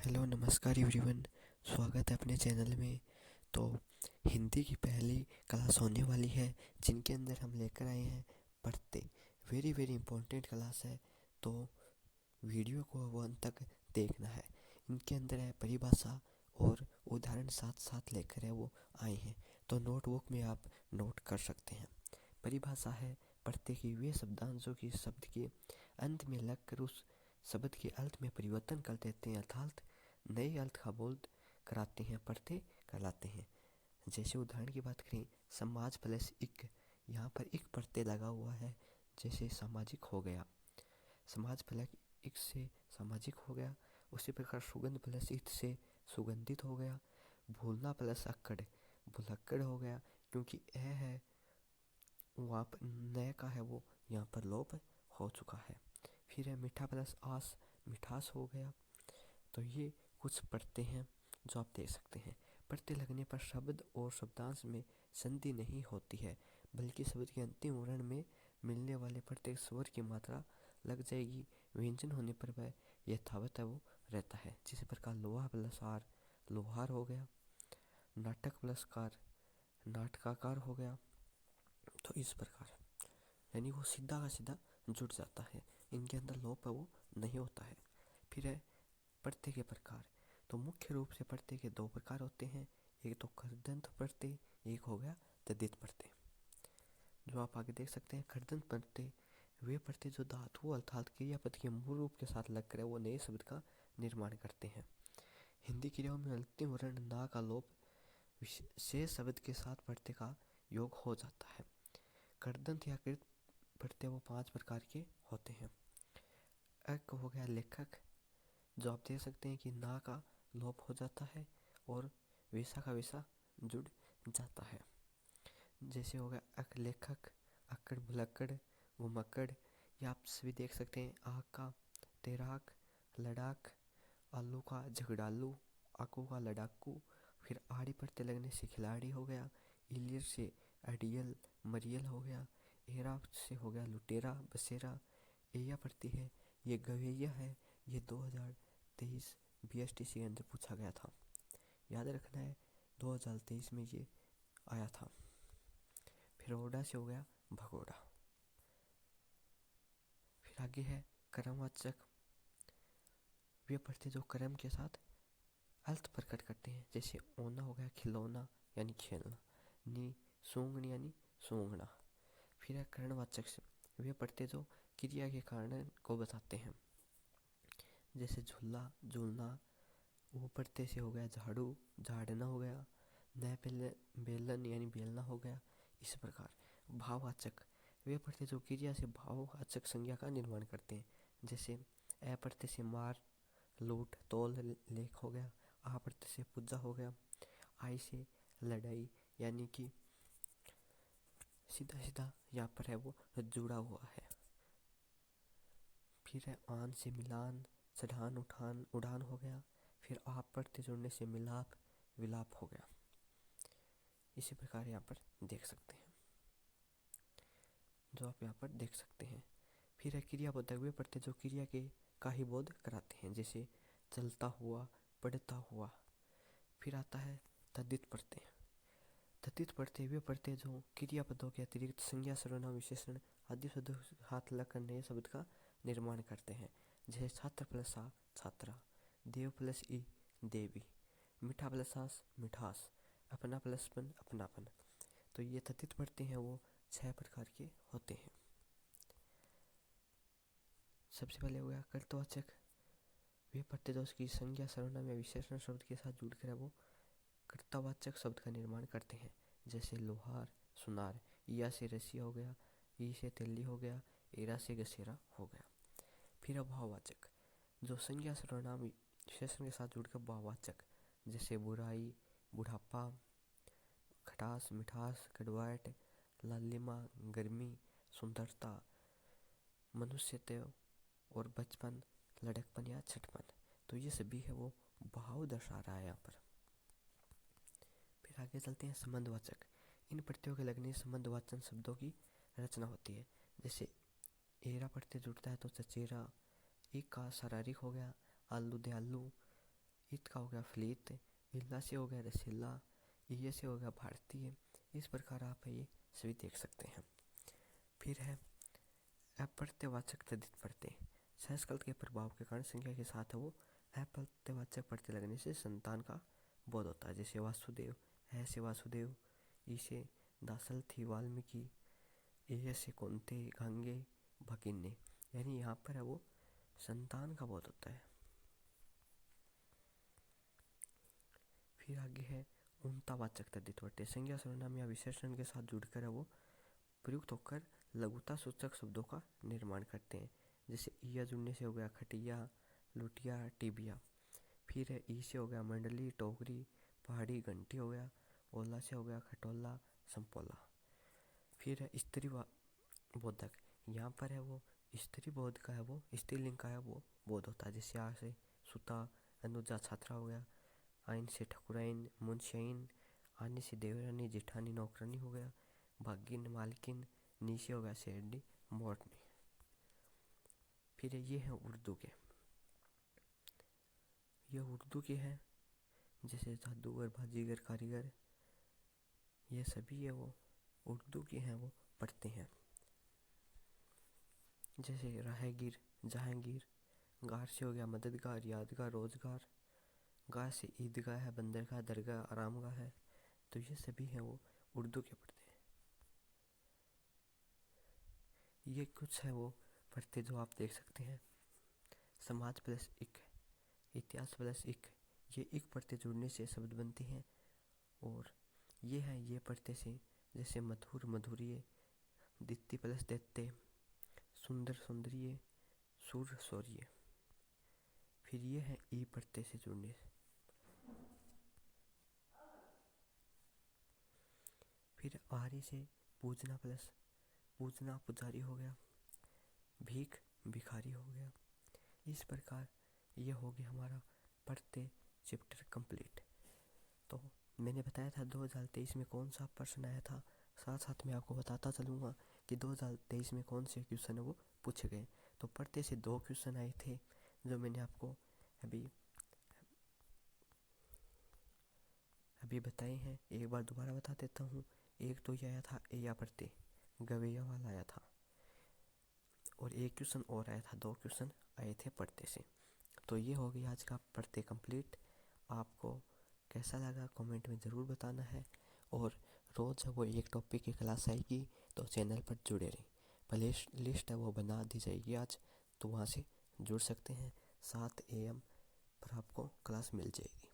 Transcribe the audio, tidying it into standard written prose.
Hello नमस्कार everyone. स्वागत है अपने चैनल में। तो हिंदी की पहली क्लास होने वाली है जिनके अंदर हम लेकर आए हैं पढ़ते। वेरी वेरी इंपॉर्टेंट क्लास है, तो वीडियो को वो अंत तक देखना है। इनके अंदर है परिभाषा और उदाहरण साथ साथ लेकर है वो आए हैं, तो नोटबुक में आप नोट कर सकते हैं। परिभाषा है पढ़ते की वे शब्दांशों की शब्द के अंत में लगकर उस शब्द के अर्थ में परिवर्तन कर देते हैं, अर्थात नए अर्थ का बोध कराते हैं, पढ़ते कहलाते हैं। जैसे उदाहरण की बात करें, समाज प्लस इक, यहाँ पर एक प्रत्यय लगा हुआ है, जैसे सामाजिक हो गया। समाज प्लस इक से सामाजिक हो गया। उसी प्रकार सुगंध प्लस इत से सुगंधित हो गया। भूलना प्लस अक्कड़ भुलक्कड़ हो गया, क्योंकि ए है वहाँ पर नए का है वो यहाँ पर लोप हो चुका है। फिर है मीठा प्लस आस, मिठास हो गया। तो ये कुछ प्रत्यय हैं जो आप देख सकते हैं। प्रत्यय लगने पर शब्द और शब्दांश में संधि नहीं होती है, बल्कि शब्द के अंतिम वर्ण में मिलने वाले प्रत्येक स्वर की मात्रा लग जाएगी। व्यंजन होने पर वह यथावत है वो रहता है। जिस प्रकार लोहा प्लस आर लोहार हो गया। नाटक प्लस कार नाटकाकार हो गया। तो इस प्रकार यानी वो सीधा का सीधा जुड़ जाता है, इनके अंदर लोप है वो नहीं होता है। फिर है प्रत्यय के प्रकार। तो मुख्य रूप से प्रत्यय के दो प्रकार होते हैं, एक तो कृदंत प्रत्यय, एक हो गया तद्धित प्रत्यय। जो आप आगे देख सकते हैं, कृदंत प्रत्यय वे प्रत्यय जो धातु अर्थात क्रियापद के मूल रूप के साथ लगकर वो नए शब्द का निर्माण करते हैं। हिंदी क्रियाओं में अंतिम वर्ण ना का लोप शेष शब्द के साथ प्रत्यय का योग हो जाता है। कृदंत या कृत प्रत्यय वो 5 प्रकार के होते हैं। एक हो गया लेखक, जो आप देख सकते हैं कि ना का लोप हो जाता है और वैसा का वैसा जुड़ जाता है। जैसे हो गया अक लेखक, अक्कड़ भुलक्कड़ घुमक्कड़। ये आप सभी देख सकते हैं। आग का तैराक, लड़ाक, आलू का झगड़ालू, आकू का लड़ाकू। फिर आड़ी प्रत्यय लगने से खिलाड़ी हो गया। इलियर से अड़ियल मरियल हो गया। एरा से हो गया लुटेरा बसेरा। एया प्रत्यय है, ये गवैया है। ये 2023 BSTC के अंदर पूछा गया था, याद रखना है, 2023 में ये आया था। फिर ओडा से हो गया भगोड़ा। फिर आगे है कर्मवाचक, वे प्रत्यय जो कर्म के साथ अर्थ प्रकट करते हैं। जैसे ओना हो गया खिलौना यानी खेलना। नी सूंघनी यानी सूंघना। फिर है कर्णवाचक, वे प्रत्यय जो क्रिया के कारण को बताते हैं। जैसे झूला झूलना। वो प्रत्यय से हो गया झाड़ू झाड़ना हो गया। न बेलन यानी बेलना हो गया। इस प्रकार भाववाचक, वे प्रत्यय जो क्रिया से भाववाचक संज्ञा का निर्माण करते हैं। जैसे अ प्रत्यय से मार लूट तोल लेख हो गया। आ प्रत्यय से पूजा हो गया। आई से लड़ाई, यानी कि सीधा सीधा यहाँ पर है वो जुड़ा हुआ है। फिर है आन से मिलान, चढ़ान उठान उड़ान हो गया। फिर आप प्रत्यय जुड़ने से मिलाप विलाप हो गया। इसी प्रकार यहाँ पर देख सकते हैं, जो आप यहाँ पर देख सकते हैं। फिर है क्रियाबोधक, वे प्रत्यय जो क्रिया के का ही बोध कराते हैं। जैसे चलता हुआ पढ़ता हुआ। फिर आता है तद्धित प्रत्यय। तद्धित प्रत्यय वे प्रत्यय जो क्रियापदों के अतिरिक्त संज्ञा सर्वनाम विशेषण आदि शब्दों हाथ लगकर नए शब्द का निर्माण करते हैं। जैसे छात्र प्लस आ छात्रा, देव प्लस ई देवी, मीठा प्लस आस मिठास, अपना प्लस पन अपनापन। तो ये तद्धित प्रत्यय हैं वो 6 प्रकार के होते हैं। सबसे पहले हो गया कर्तवाचक, वे प्रत्यय जो उसकी संज्ञा सर्वनाम या विशेषण शब्द के साथ जुड़कर है वो कर्तावाचक शब्द का निर्माण करते हैं। जैसे लोहार सुनार। या से रसिया हो गया। ई से तिल्ली हो गया। एरा से गसेरा हो गया। फिर अभाववाचक, जो संज्ञा सर्वनाम विशेषण के साथ जुड़कर भाववाचक। जैसे बुराई बुढ़ापा, खटास मिठास, कड़वाहट, लालिमा गर्मी, सुंदरता, मनुष्यत्व और बचपन लड़कपन या छठपन। तो ये सभी है वो भाव दर्शा रहा है यहाँ पर। फिर आगे चलते हैं संबंधवाचक। इन प्रत्ययों के लगने संबंधवाचक शब्दों की रचना होती है। जैसे एरा प्रत्यय जुड़ता है तो चचेरा। एक का शारीरिक हो गया आलू दयालु। इत का हो गया फलीत, इल्ला से हो गया रसीला, ये से हो गया भारतीय। इस प्रकार आप ये सभी देख सकते हैं। फिर है अप्रत्ययवाचक तद्धित प्रत्यय। संस्कृत के प्रभाव के कारण संज्ञा के साथ वो अप्रत्ययवाचक प्रत्यय लगने से संतान का बोध होता है। जैसे वासुदेव, ऐसे वासुदेव, इसे दासल थी वाल्मीकि, ये से कौनते गांगे भकिन्ने, यानी यहाँ पर है वो संतान का बोध होता है। फिर आगे है उनतावाचक तद्धित प्रत्यय। संज्ञा सर्वनाम या विशेषण के साथ जुड़कर है वो प्रयुक्त होकर लघुता सूचक शब्दों का निर्माण करते हैं। जैसे ईया जुड़ने से हो गया खटिया, लुटिया, टिबिया। फिर है ई से हो गया मंडली, टोकरी, पहाड़ी, घंटी हो गया। ओला से हो गया खटोला, संपोला। फिर है स्त्री बोधक। यहाँ पर है वो स्त्री बोध का है वो स्त्रीलिंग का है वो बोध होता है। जैसे आ से सुता, अनुजा, छात्रा हो गया। आइन से ठकुराइन, मुंशियाइन। आने से देवरानी, जेठानी, नौकरानी हो गया। भागिन, मालकिन। नीचे हो गया शेरनी, मोरनी। फिर ये है उर्दू के, ये उर्दू के हैं जैसे जादूगर, बाजीगर, कारीगर, ये सभी है वो उर्दू के हैं वो पढ़ते हैं। जैसे राहगीर, जहांगीर। गार से हो गया मददगार, यादगार, रोजगार। गाह से ईदगाह है, बंदरगाह, दरगाह, आरामगाह है। तो ये सभी हैं वो उर्दू के पढ़ते हैं। ये कुछ है वो पढ़ते जो आप देख सकते हैं। समाज प्लस इक, इतिहास प्लस इक, ये इक पढ़ते जुड़ने से शब्द बनते हैं। और ये है ये पढ़ते से जैसे मधुर, मधुरीय, दित्य प्लस दैत्य, सुंदर, सौंदर्य, सूर, शौर्य। फिर ये है ई पढ़ते से जुड़ने से। फिर आरी से पूजना प्लस पूजना, पुजारी हो गया। भीख, भिखारी हो गया। इस प्रकार ये हो गया हमारा पढ़ते चैप्टर कंप्लीट। तो मैंने बताया था 2023 में कौन सा प्रश्न आया था, साथ साथ में आपको बताता चलूँगा कि 2023 में कौन से क्वेश्चन है वो पूछे गए। तो पढ़ते से 2 क्वेश्चन आए थे जो मैंने आपको अभी बताए हैं। एक बार दोबारा बता देता हूँ। एक तो ये आया था या पढ़ते, गवैया वाला आया था। और एक क्वेश्चन और आया था, 2 क्वेश्चन आए थे पढ़ते से। तो ये हो गया आज का पढ़ते कंप्लीट। आपको कैसा लगा कमेंट में ज़रूर बताना है। और रोज़ वो एक टॉपिक की क्लास आएगी तो चैनल पर जुड़े रहें। प्ले लिस्ट है वो बना दी जाएगी आज, तो वहाँ से जुड़ सकते हैं। 7 AM पर आपको क्लास मिल जाएगी।